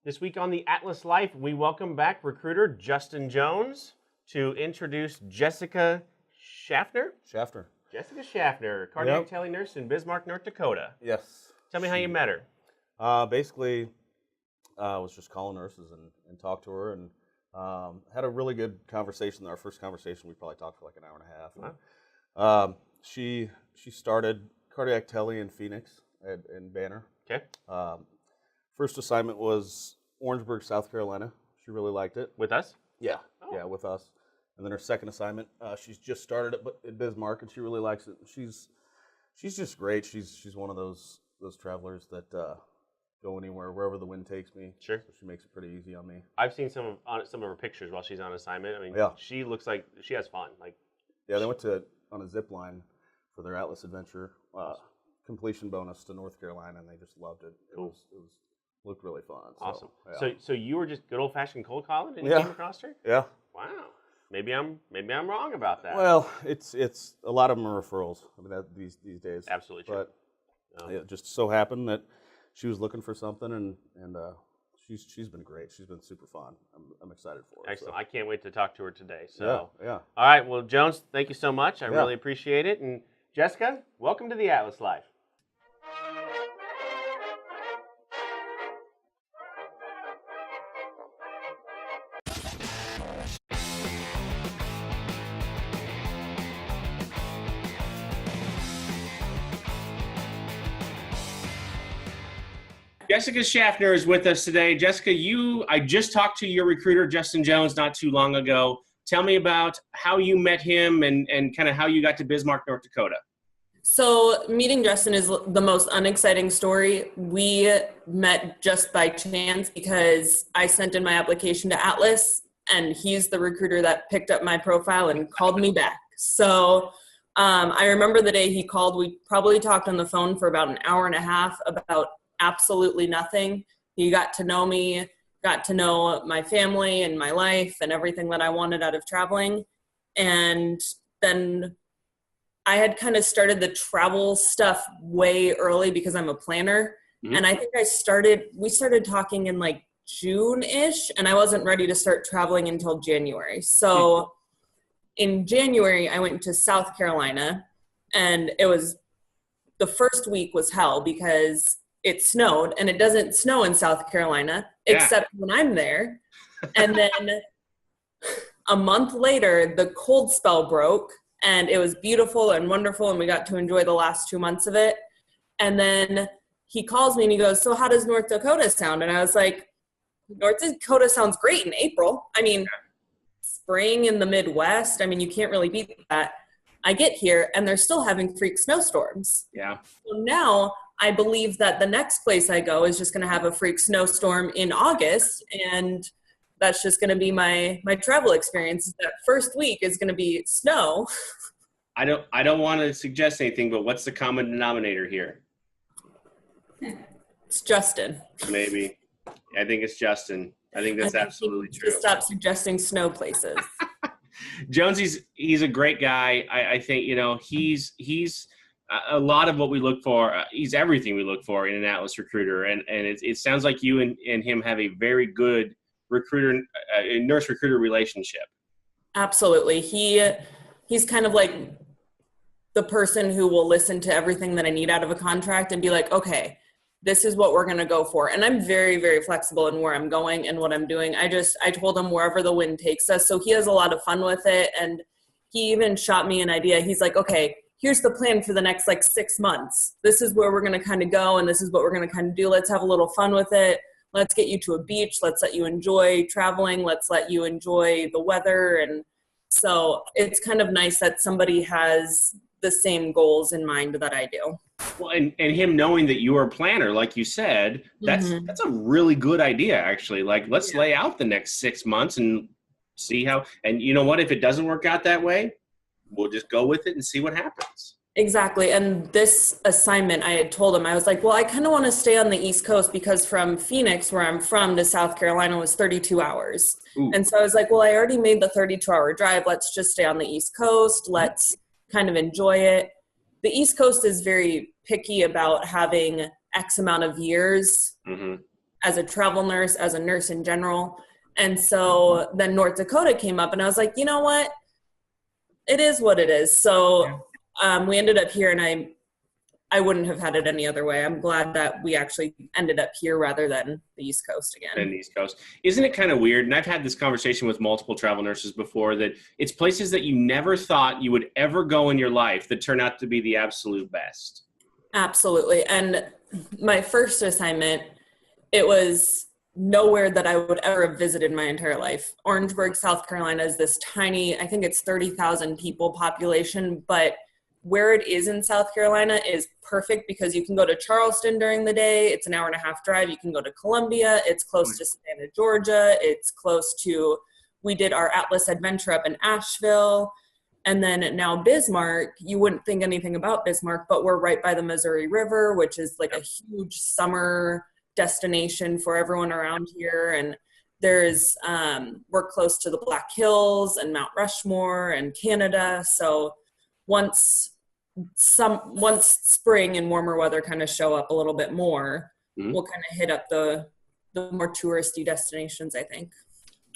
This week on the Atlas Life, we welcome back recruiter Justin Jones to introduce Jessica Schaffner. Jessica Schaffner, cardiac tele nurse in Bismarck, North Dakota. Yes. Tell me how you met her. Basically, I was just calling nurses and talked to her and had a really good conversation. Our first conversation, we probably talked for like an hour and a half. Wow. She started cardiac tele in Phoenix in Banner. Okay. First assignment was Orangeburg, South Carolina. She really liked it. With us? Yeah. Oh. Yeah, with us. And then her second assignment, she's just started at Bismarck, and she really likes it. She's just great. She's one of those travelers that go anywhere, wherever the wind takes me. Sure. So she makes it pretty easy on me. I've seen some of her pictures while she's on assignment. I mean, She looks like she has fun. Yeah, they went on a Zipline for their Atlas adventure, completion bonus to North Carolina, and they just loved it. Cool. It was looked really fun. Awesome. So, yeah. So you were just good old fashioned cold calling and you came across her? Yeah. Wow. Maybe I'm wrong about that. Well, it's a lot of them are referrals. I mean, these days. Absolutely true. But it just so happened that she was looking for something, and she's been great. She's been super fun. I'm excited for her. Excellent. So. I can't wait to talk to her today. So yeah. All right. Well, Jones, thank you so much. I really appreciate it. And Jessica, welcome to the Atlas Life. Jessica Schaffner is with us today. Jessica, I just talked to your recruiter, Justin Jones, not too long ago. Tell me about how you met him and kind of how you got to Bismarck, North Dakota. So meeting Justin is the most unexciting story. We met just by chance because I sent in my application to Atlas, and he's the recruiter that picked up my profile and called me back. So I remember the day he called. We probably talked on the phone for about an hour and a half about absolutely nothing. He got to know me, got to know my family and my life and everything that I wanted out of traveling. And then I had kind of started the travel stuff way early because I'm a planner. Mm-hmm. And I think we started talking in like June-ish, and I wasn't ready to start traveling until January. So in January, I went to South Carolina, and the first week was hell because it snowed, and it doesn't snow in South Carolina except when I'm there. And then a month later, the cold spell broke, and it was beautiful and wonderful, and we got to enjoy the last 2 months of it. And then he calls me and he goes, "So how does North Dakota sound?" And I was like, North Dakota sounds great in April. I mean, spring in the Midwest, I mean, you can't really beat that. I get here, and they're still having freak snowstorms. Yeah. So now I believe that the next place I go is just going to have a freak snowstorm in August, and that's just going to be my travel experience. That first week is going to be snow. I don't want to suggest anything, but what's the common denominator here? It's Justin. Maybe. I think it's Justin. I think that's absolutely true. Just stop suggesting snow places. Jones, he's a great guy. I think, he's a lot of what we look for. He's everything we look for in an Atlas recruiter. And it sounds like you and him have a very good nurse recruiter relationship. Absolutely. He's kind of like the person who will listen to everything that I need out of a contract and be like, okay, this is what we're going to go for. And I'm very, very flexible in where I'm going and what I'm doing. I told him wherever the wind takes us. So he has a lot of fun with it. And he even shot me an idea. He's like, okay, here's the plan for the next 6 months. This is where we're going to kind of go. And this is what we're going to kind of do. Let's have a little fun with it. Let's get you to a beach. Let's let you enjoy traveling. Let's let you enjoy the weather. And so it's kind of nice that somebody has the same goals in mind that I do. Well, and him knowing that you are a planner, like you said, that's a really good idea, actually. Let's lay out the next 6 months and see how, and you know what, if it doesn't work out that way, we'll just go with it and see what happens. Exactly. And this assignment, I had told him, I was like, well, I kind of want to stay on the East Coast because from Phoenix, where I'm from, to South Carolina was 32 hours. Ooh. And so I was like, well, I already made the 32-hour drive. Let's just stay on the East Coast. Let's kind of enjoy it. The East Coast is very picky about having X amount of years as a travel nurse, as a nurse in general. And so then North Dakota came up, and I was like, you know what? It is what it is. So we ended up here, and I wouldn't have had it any other way. I'm glad that we actually ended up here rather than the East Coast again. And the East Coast. Isn't it kind of weird? And I've had this conversation with multiple travel nurses before, that it's places that you never thought you would ever go in your life that turn out to be the absolute best. Absolutely. And my first assignment, it was nowhere that I would ever have visited my entire life. Orangeburg, South Carolina is this tiny, I think it's 30,000 people population, but where it is in South Carolina is perfect because you can go to Charleston during the day. It's an 1.5-hour drive. You can go to Columbia. It's close to Savannah, Georgia. It's close to, we did our Atlas adventure up in Asheville. And then now Bismarck, you wouldn't think anything about Bismarck, but we're right by the Missouri River, which is like a huge summer destination for everyone around here. And there's, we're close to the Black Hills and Mount Rushmore and Canada. So once spring and warmer weather kind of show up a little bit more, we'll kind of hit up the more touristy destinations, I think.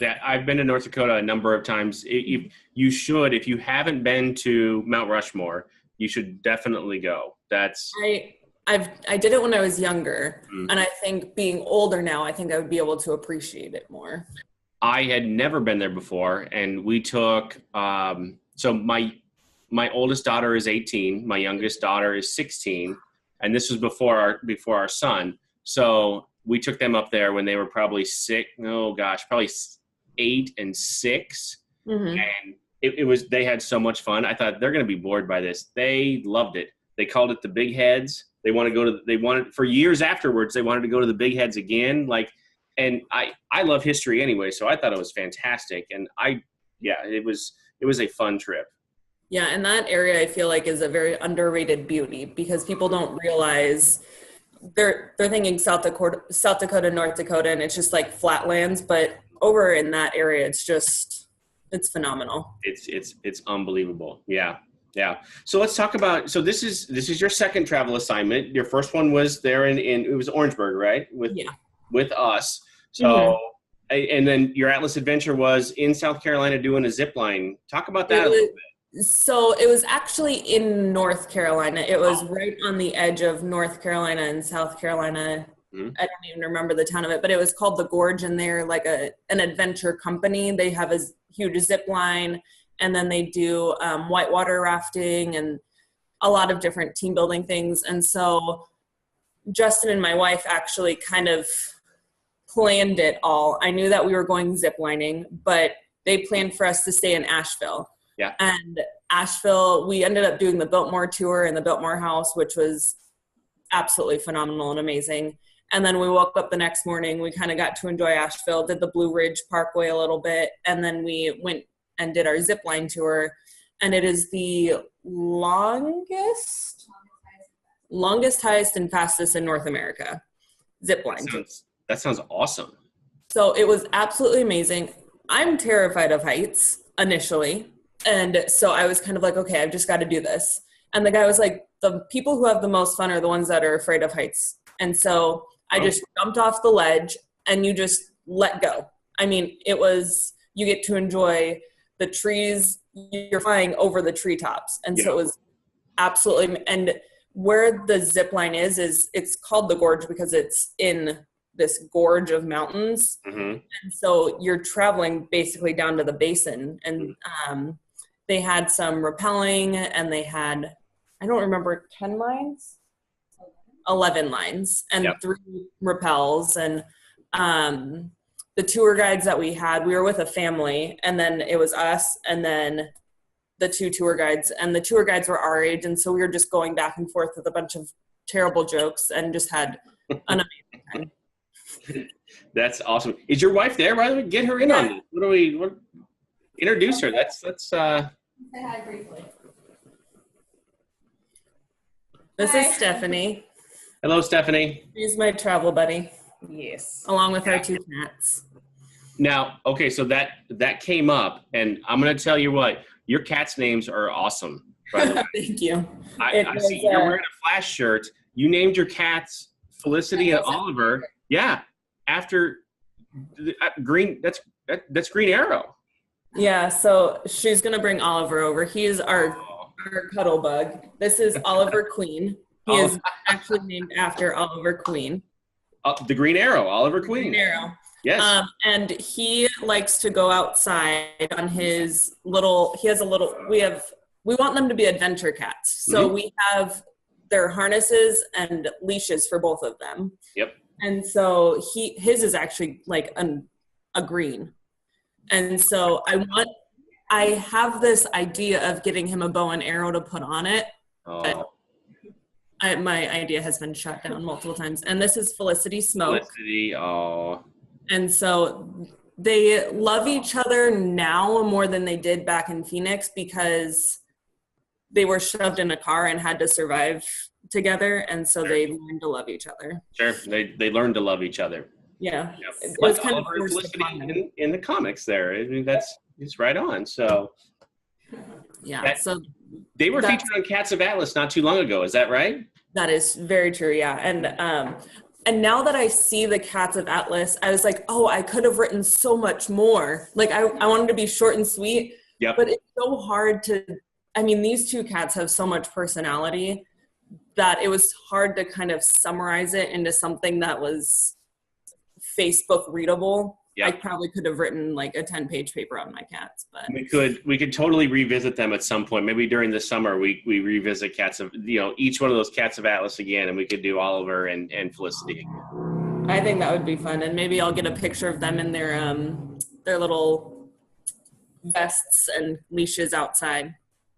That I've been to North Dakota a number of times. You should, if you haven't been to Mount Rushmore, you should definitely go. I did it when I was younger, and I think being older now, I think I would be able to appreciate it more. I had never been there before, and we took so my oldest daughter is 18, my youngest daughter is 16, and this was before our son. So we took them up there when they were probably probably 8 and 6. And they had so much fun. I thought they're going to be bored by this. They loved it. They called it the Big Heads. They wanted for years afterwards, they wanted to go to the Big Heads again. And I love history anyway, so I thought it was fantastic. And it was a fun trip. Yeah, and that area I feel like is a very underrated beauty because people don't realize they're thinking South Dakota, North Dakota, and it's just like flatlands. But over in that area, it's phenomenal. It's unbelievable. Yeah. So let's talk about. So this is your second travel assignment. Your first one was there in it was Orangeburg, right? With us. So. And then your Atlas adventure was in South Carolina doing a zipline. Talk about that a little bit. So it was actually in North Carolina. It was right on the edge of North Carolina and South Carolina. I don't even remember the town of it, but it was called The Gorge, and they're like an adventure company. They have a huge zip line, and then they do whitewater rafting and a lot of different team building things. And so Justin and my wife actually kind of planned it all. I knew that we were going zip lining, but they planned for us to stay in Asheville. Yeah. And Asheville, we ended up doing the Biltmore tour in the Biltmore house, which was absolutely phenomenal and amazing. And then we woke up the next morning, we kind of got to enjoy Asheville, did the Blue Ridge Parkway a little bit, and then we went and did our zipline tour. And it is the longest, highest, and fastest in North America zipline. That sounds awesome. So it was absolutely amazing. I'm terrified of heights initially. And so I was kind of like, okay, I've just got to do this. And the guy was like, the people who have the most fun are the ones that are afraid of heights. And so I just jumped off the ledge and you just let go. I mean, you get to enjoy the trees. You're flying over the treetops. And so it was absolutely, and where the zip line is it's called the Gorge because it's in this gorge of mountains. And so you're traveling basically down to the basin, and they had some rappelling, and they had, I don't remember, 10 lines, 11 lines, and 3 rappels. And the tour guides that we had, we were with a family, and then it was us, and then the 2 tour guides, and the tour guides were our age. And so we were just going back and forth with a bunch of terrible jokes and just had an amazing time. That's awesome. Is your wife there, by the way? Get her in on this. Introduce her. Let's say hi briefly. This is Stephanie. Hello, Stephanie. She's my travel buddy. Yes. Along with our 2 cats. Now, okay, so that came up, and I'm going to tell you what, your cats' names are awesome, by the way. Thank you. I see you're wearing a Flash shirt. You named your cats Felicity and Oliver. Yeah. after Green. That's Green Arrow. Yeah, so she's gonna bring Oliver over. He is our cuddle bug. This is Oliver Queen. He is actually named after Oliver Queen. The Green Arrow, Oliver Queen. Green Arrow. Yes. And he likes to go outside on his little. He has a little. We want them to be adventure cats, so we have their harnesses and leashes for both of them. Yep. And so his is actually like a green. And so I have this idea of getting him a bow and arrow to put on it. But my idea has been shut down multiple times. And this is Felicity Smoke. Felicity, And so they love each other now more than they did back in Phoenix because they were shoved in a car and had to survive together. And so they learned to love each other. Sure. They learned to love each other. Yeah. Yep. It was kind of Felicity in the comics there. I mean, it's right on. So yeah. So they were featured on Cats of Atlas not too long ago. Is that right? That is very true. Yeah. And now that I see the Cats of Atlas, I was like, oh, I could have written so much more. Like I wanted to be short and sweet, but it's so hard these two cats have so much personality that it was hard to kind of summarize it into something that was Facebook readable. I probably could have written like a 10-page paper on my cats, but we could totally revisit them at some point. Maybe during the summer we revisit Cats of, each one of those Cats of Atlas again, and we could do Oliver and Felicity again. I think that would be fun, and maybe I'll get a picture of them in their little vests and leashes outside.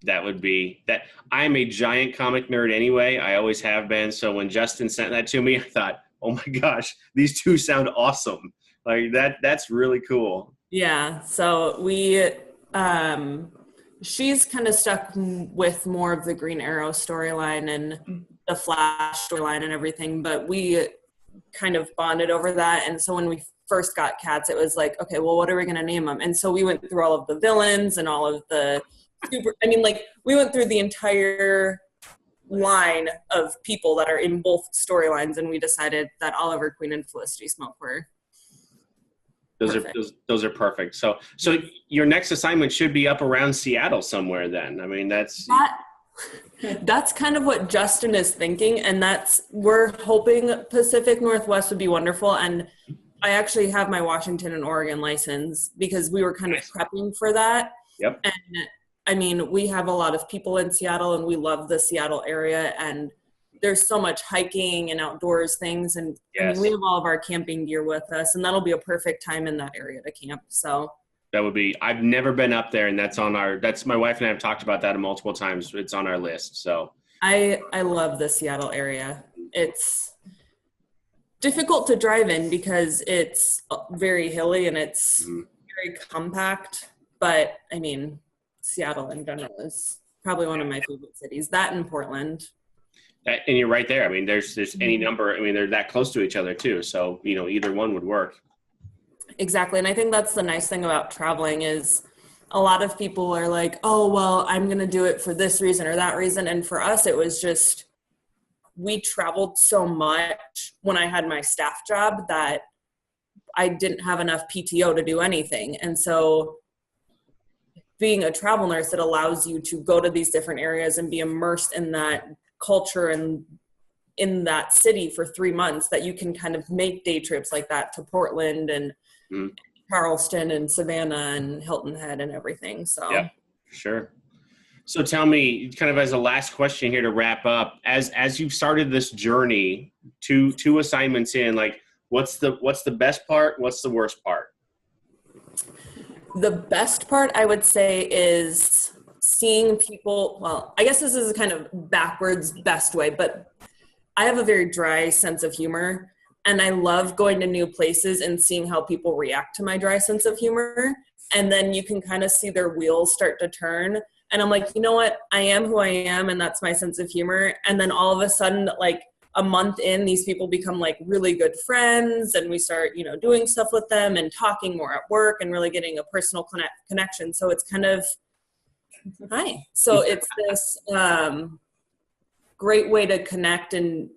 That would be that. I'm a giant comic nerd anyway. I always have been. So when Justin sent that to me, I thought, oh my gosh, these two sound awesome. Like that's really cool. Yeah. So she's kind of stuck with more of the Green Arrow storyline and the Flash storyline and everything, but we kind of bonded over that. And so when we first got cats, it was like, okay, well, what are we going to name them? And so we went through all of the villains and all of the we went through the entire line of people that are in both storylines, and we decided that Oliver Queen and Felicity Smoke were those are perfect. So your next assignment should be up around Seattle somewhere then. I mean, that's kind of what Justin is thinking, and we're hoping Pacific Northwest would be wonderful. And I actually have my Washington and Oregon license because we were kind of prepping for that. Yep. And I mean, we have a lot of people in Seattle and we love the Seattle area, and there's so much hiking and outdoors things. And I mean, we have all of our camping gear with us, and that'll be a perfect time in that area to camp. So that would be, I've never been up there, and that's my wife and I have talked about that multiple times. It's on our list. So I love the Seattle area. It's difficult to drive in because it's very hilly and it's very compact, but I mean, Seattle in general is probably one of my favorite cities. That and Portland. And you're right there. I mean, there's any number. I mean, they're that close to each other too. So, either one would work. Exactly. And I think that's the nice thing about traveling is a lot of people are like, oh, well, I'm going to do it for this reason or that reason. And for us, it was just, we traveled so much when I had my staff job that I didn't have enough PTO to do anything. And so being a travel nurse, it allows you to go to these different areas and be immersed in that culture and in that city for 3 months, that you can kind of make day trips like that to Portland and Charleston and Savannah and Hilton Head and everything. So yeah, sure. So tell me, kind of as a last question here to wrap up, as you've started this journey, two assignments in, like what's the best part? What's the worst part? The best part, I would say, is seeing people, well, I guess this is a kind of backwards best way, but I have a very dry sense of humor, and I love going to new places and seeing how people react to my dry sense of humor. And then you can kind of see their wheels start to turn. And I'm like, you know what? I am who I am, and that's my sense of humor. And then all of a sudden, like a month in, these people become like really good friends, and we start, doing stuff with them and talking more at work and really getting a personal connection. So it's kind of, So it's this great way to connect and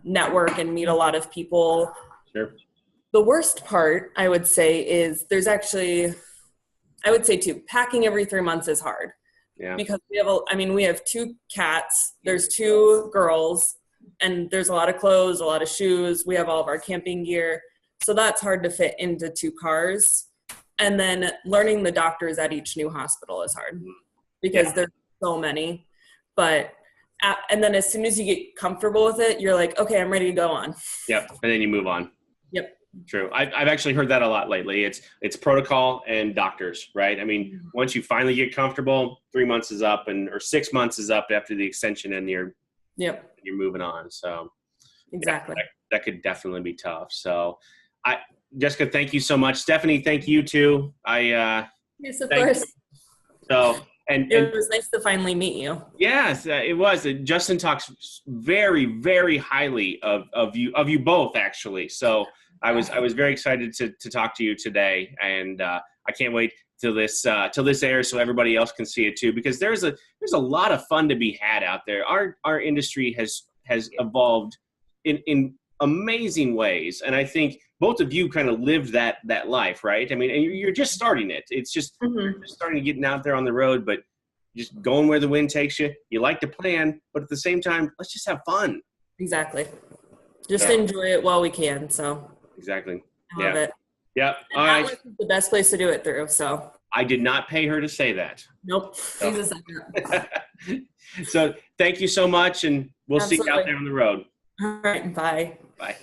network and meet a lot of people. Sure. The worst part, I would say, is there's actually, I would say too, packing every 3 months is hard. Yeah. Because we have 2 cats, there's 2 girls, and there's a lot of clothes, a lot of shoes. We have all of our camping gear. So that's hard to fit into 2 cars. And then learning the doctors at each new hospital is hard because there's so many. But, and then as soon as you get comfortable with it, you're like, okay, I'm ready to go on. Yep. And then you move on. Yep. True. I've actually heard that a lot lately. It's protocol and doctors, right? I mean, once you finally get comfortable, 3 months is up or 6 months is up after the extension and you're moving on. So exactly. That could definitely be tough. So Jessica, thank you so much. Stephanie, thank you too. Yes, of course. So, it was nice to finally meet you. Yes, it was. Justin talks very, very highly of you both, actually. So I was very excited to talk to you today, and I can't wait till this airs so everybody else can see it too. Because there's a lot of fun to be had out there. Our industry has evolved in amazing ways, and I think both of you kind of lived that life, right? I mean, and you're just starting it. It's just you're just starting getting out there on the road, but just going where the wind takes you. You like to plan, but at the same time, let's just have fun. Exactly. Just enjoy it while we can. So exactly. I love it. Yep. All right. Is the best place to do it through. So I did not pay her to say that. Nope. She's a second. So thank you so much, and we'll see you out there on the road. All right. Bye. Bye.